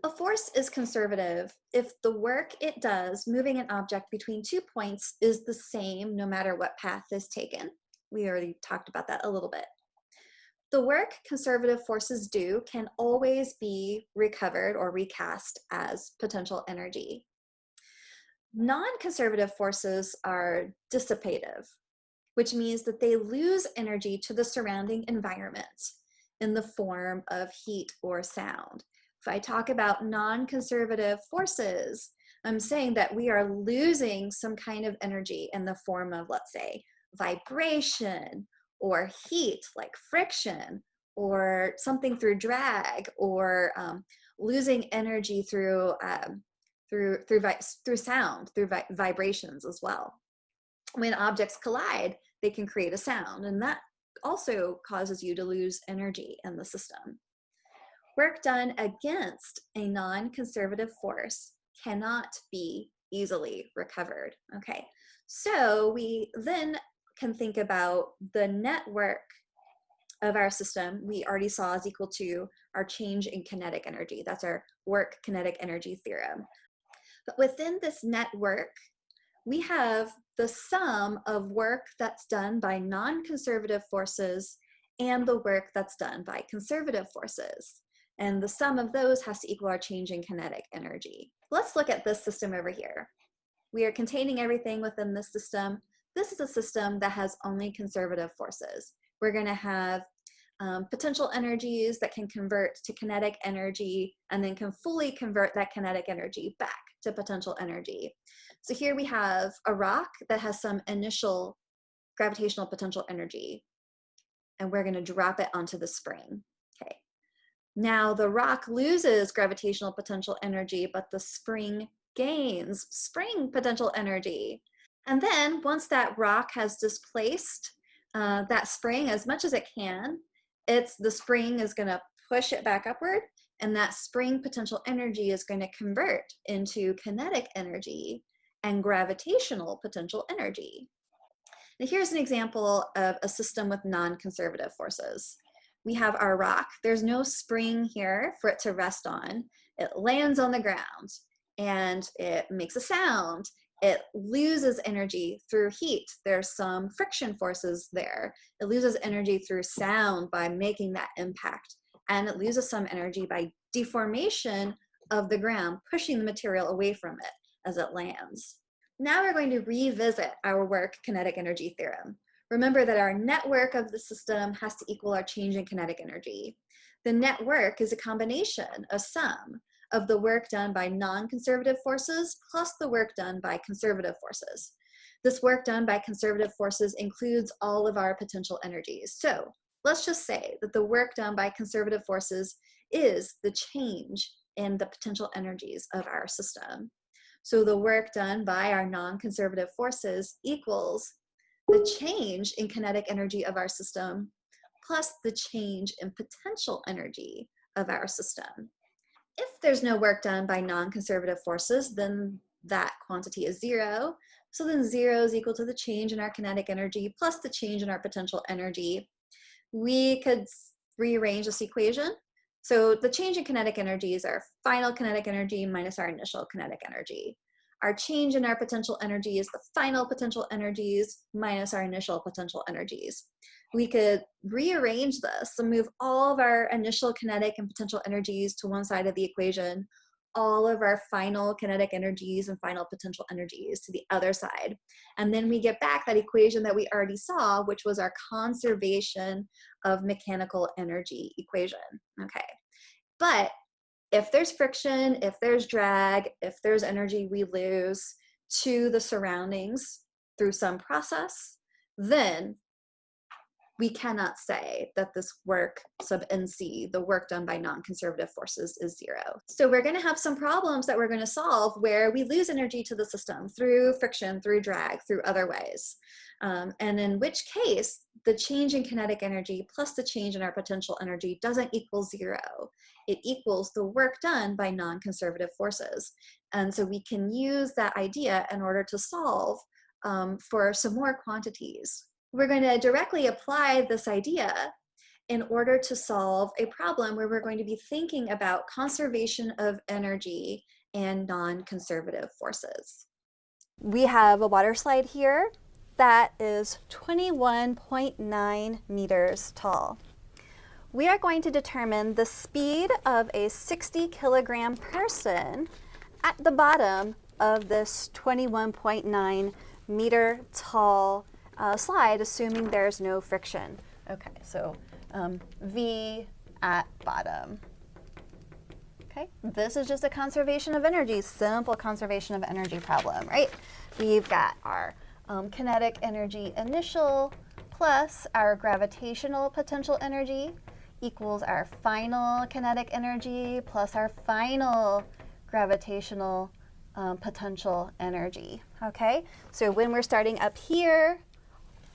A force is conservative if the work it does moving an object between 2 points is the same no matter what path is taken. We already talked about that a little bit. The work conservative forces do can always be recovered or recast as potential energy. Non-conservative forces are dissipative, which means that they lose energy to the surrounding environment in the form of heat or sound. If I talk about non-conservative forces, I'm saying that we are losing some kind of energy in the form of, let's say, vibration or heat like friction, or something through drag, or losing energy through sound, through vibrations as well. When objects collide, they can create a sound, and that also causes you to lose energy in the system. Work done against a non-conservative force cannot be easily recovered. Okay, so we then can think about the network of our system. We already saw is equal to our change in kinetic energy. That's our work kinetic energy theorem. But within this network, we have the sum of work that's done by non-conservative forces and the work that's done by conservative forces. And the sum of those has to equal our change in kinetic energy. Let's look at this system over here. We are containing everything within this system. This is a system that has only conservative forces. We're going to have potential energies that can convert to kinetic energy and then can fully convert that kinetic energy back to potential energy. So here we have a rock that has some initial gravitational potential energy, and we're going to drop it onto the spring. Okay. Now the rock loses gravitational potential energy, but the spring gains spring potential energy. And then once that rock has displaced that spring as much as it can, the spring is going to push it back upward, and that spring potential energy is going to convert into kinetic energy and gravitational potential energy. Now here's an example of a system with non-conservative forces. We have our rock. There's no spring here for it to rest on. It lands on the ground and it makes a sound. It loses energy through heat. There's some friction forces there. It loses energy through sound by making that impact. And it loses some energy by deformation of the ground, pushing the material away from it as it lands. Now we're going to revisit our work kinetic energy theorem. Remember that our network of the system has to equal our change in kinetic energy. The network is a combination, a sum, of the work done by non-conservative forces plus the work done by conservative forces. This work done by conservative forces includes all of our potential energies. So let's just say that the work done by conservative forces is the change in the potential energies of our system. So the work done by our non-conservative forces equals the change in kinetic energy of our system plus the change in potential energy of our system. If there's no work done by non-conservative forces, then that quantity is zero. So then zero is equal to the change in our kinetic energy plus the change in our potential energy. We could rearrange this equation. So the change in kinetic energy is our final kinetic energy minus our initial kinetic energy. Our change in our potential energy is the final potential energies minus our initial potential energies. We could rearrange this and move all of our initial kinetic and potential energies to one side of the equation, all of our final kinetic energies and final potential energies to the other side. And then we get back that equation that we already saw, which was our conservation of mechanical energy equation. Okay, but if there's friction, if there's drag, if there's energy we lose to the surroundings through some process, then we cannot say that this work sub NC, the work done by non-conservative forces, is zero. So we're going to have some problems that we're going to solve where we lose energy to the system through friction, through drag, through other ways. And in which case, the change in kinetic energy plus the change in our potential energy doesn't equal zero. It equals the work done by non-conservative forces. And so we can use that idea in order to solve for some more quantities. We're going to directly apply this idea in order to solve a problem where we're going to be thinking about conservation of energy and non-conservative forces. We have a water slide here that is 21.9 meters tall. We are going to determine the speed of a 60 kilogram person at the bottom of this 21.9 meter tall slide, assuming there's no friction. Okay, so V at bottom. Okay, this is just a conservation of energy, simple conservation of energy problem, right? We've got our kinetic energy initial plus our gravitational potential energy equals our final kinetic energy plus our final gravitational potential energy, okay? So when we're starting up here,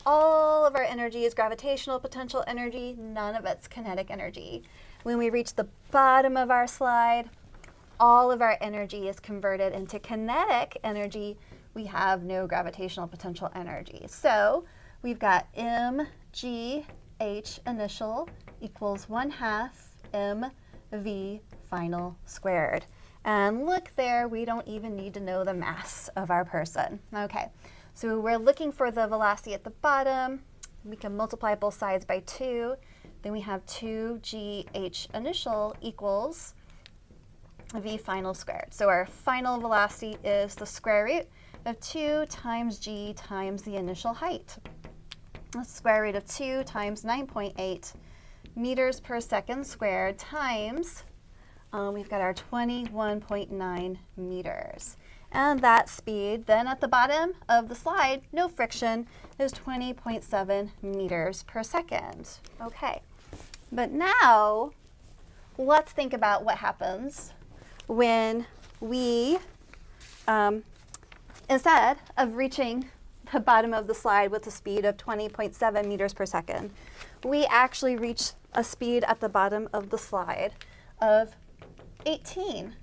all of our energy is gravitational potential energy, none of it's kinetic energy. When we reach the bottom of our slide, all of our energy is converted into kinetic energy. We have no gravitational potential energy. So we've got mgh initial equals 1/2 mv final squared. And look there, we don't even need to know the mass of our person. Okay, so we're looking for the velocity at the bottom. We can multiply both sides by 2. Then we have 2gh initial equals v final squared. So our final velocity is the square root of 2 times g times the initial height. The square root of 2 times 9.8 meters per second squared times, we've got our 21.9 meters. And that speed then at the bottom of the slide, no friction, is 20.7 meters per second. Okay, but now let's think about what happens when we, instead of reaching the bottom of the slide with a speed of 20.7 meters per second, we actually reach a speed at the bottom of the slide of 18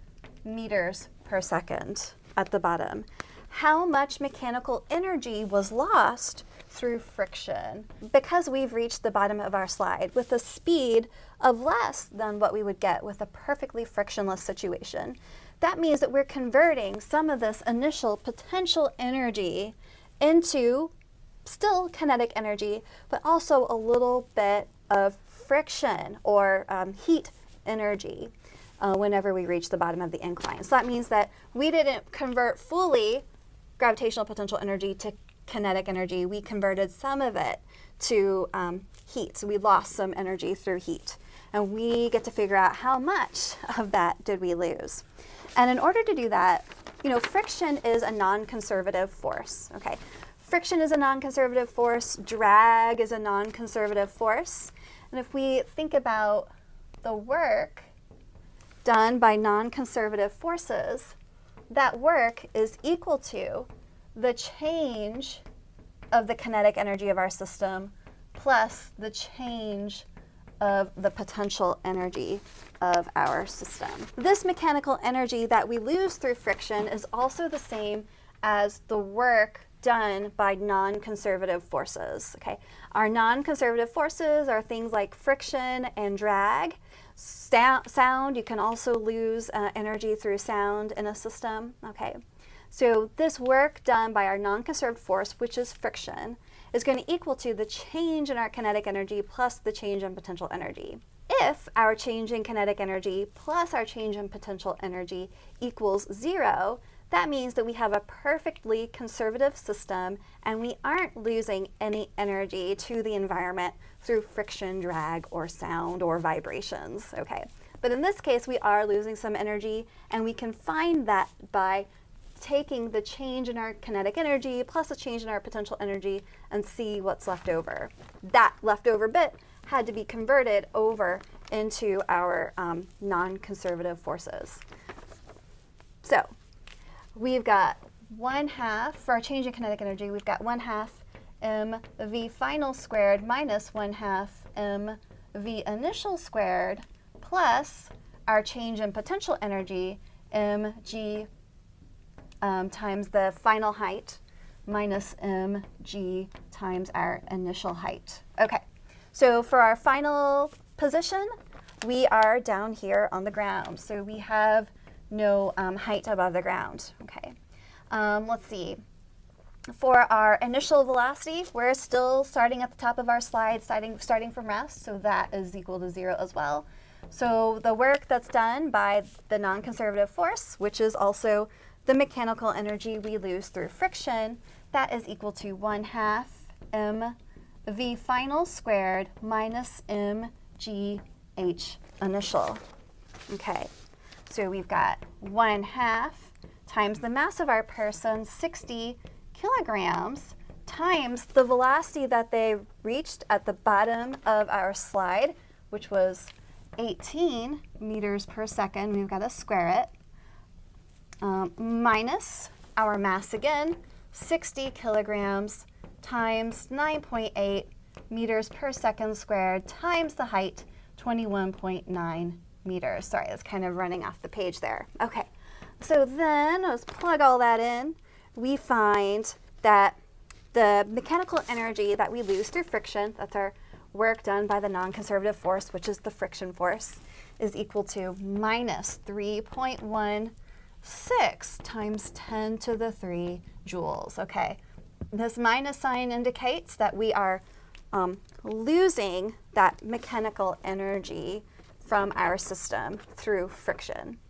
meters per second at the bottom. How much mechanical energy was lost through friction? Because we've reached the bottom of our slide with a speed of less than what we would get with a perfectly frictionless situation. That means that we're converting some of this initial potential energy into still kinetic energy, but also a little bit of friction or heat energy whenever we reach the bottom of the incline. So that means that we didn't convert fully gravitational potential energy to kinetic energy. We converted some of it to heat. So we lost some energy through heat. And we get to figure out how much of that did we lose. And in order to do that, friction is a non-conservative force. Okay, friction is a non-conservative force. Drag is a non-conservative force. And if we think about the work done by non-conservative forces, that work is equal to the change of the kinetic energy of our system plus the change of the potential energy of our system. This mechanical energy that we lose through friction is also the same as the work done by non-conservative forces. Okay, our non-conservative forces are things like friction and drag. Sound, you can also lose energy through sound in a system. Okay, so this work done by our non-conserved force, which is friction, is going to equal to the change in our kinetic energy plus the change in potential energy. If our change in kinetic energy plus our change in potential energy equals 0, that means that we have a perfectly conservative system and we aren't losing any energy to the environment through friction, drag, or sound, or vibrations, okay? But in this case, we are losing some energy, and we can find that by taking the change in our kinetic energy plus a change in our potential energy and see what's left over. That leftover bit had to be converted over into our non-conservative forces. So we've got 1/2, for our change in kinetic energy, we've got 1/2 mv final squared minus 1/2 mv initial squared plus our change in potential energy, mg times the final height minus mg times our initial height. Okay, So for our final position, we are down here on the ground. So we have no height above the ground. Okay. Let's see. For our initial velocity, we're still starting at the top of our slide, starting from rest, so that is equal to 0 as well. So the work that's done by the non-conservative force, which is also the mechanical energy we lose through friction, that is equal to 1/2 mv final squared minus mgh initial. Okay, so we've got 1/2 times the mass of our person, 60 kilograms, times the velocity that they reached at the bottom of our slide, which was 18 meters per second. We've got to square it, minus our mass again, 60 kilograms times 9.8 meters per second squared times the height, 21.9 meters. Sorry, that's kind of running off the page there. Okay, so then let's plug all that in. We find that the mechanical energy that we lose through friction, that's our work done by the non-conservative force, which is the friction force, is equal to minus 3.16 times 10 to the 3 joules. Okay, this minus sign indicates that we are losing that mechanical energy from our system through friction.